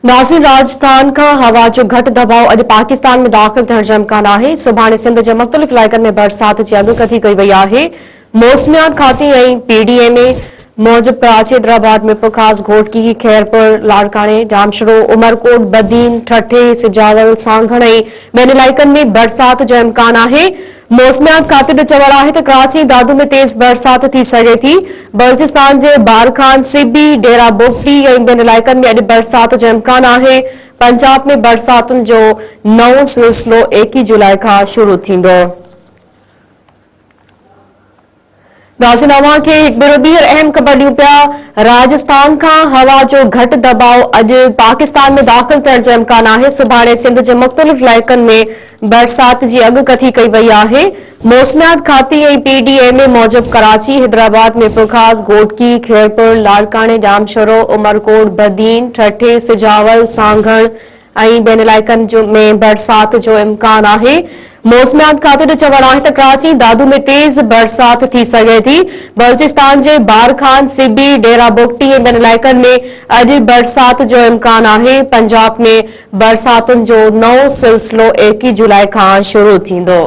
नाज़रीन, राजस्थान का हवा जो घट दबाव अॼु पाकिस्तान में दाख़िल थियण जो इम्कान आहे। सुभाणे सिंध जे मुख़्तलिफ़ इलाइक़नि में बरसात जी अॻकथी कई वई आहे। मौसमियात खाते ऐं पीडीएमए मूजिब कराची, हैदराबाद में ख़ास घोटकी, खैरपुर, लाड़काने, जामशरो, उमरकोट, बदीन, ठठे, सिजावल, सांगण ऐं ॿियनि इलाइक़नि में बरसात जो इम्कान आहे। मौसमियात खाते जो चवण आहे त कराची, दादू में तेज़ बरसात थी सघे थी। बलूचिस्तान जे बारखान, सिबी, डेरा बुगटी ऐं ॿियनि इलाइक़नि में अॼु बरसात जो इम्कान आहे। पंजाब में बरसातुनि जो नओं सिलसिलो 21 जुलाई खां शुरू थींदो। नाज़रीन, अवां खे हिकु भेरो ॿीहर अहम ख़बर ॾियूं पिया। राजस्थान खां हवा जो घटि दबाव अॼु पाकिस्तान में दाख़िल थियण जो इम्कान आहे। सुभाणे सिंध जे मुख़्तलिफ़ इलाइक़नि में बरसात जी अॻकथी कई वई आहे। मौसमियात खाते ऐं पीडीएमए मूजिब कराची, हैदराबाद में ख़ास घोटकी, खैरपुर, लाड़काने, जामशरो, उमरकोट, बदीन, ठठे, सिजावल, सांगण ऐं ॿियनि इलाइक़नि में बरसात जो इम्कान आहे। मौसमियात खाते जो चवण आहे त कराची, दादू में तेज़ बरसात थी सघे थी। बलूचिस्तान जे बारखान, सिबी, डेरा बुगटी ऐं ॿियनि इलाइक़नि में अॼु बरसात जो इम्कान आहे। पंजाब में बरसातुनि जो नओं सिलसिलो 21 जुलाई खां शुरू थींदो।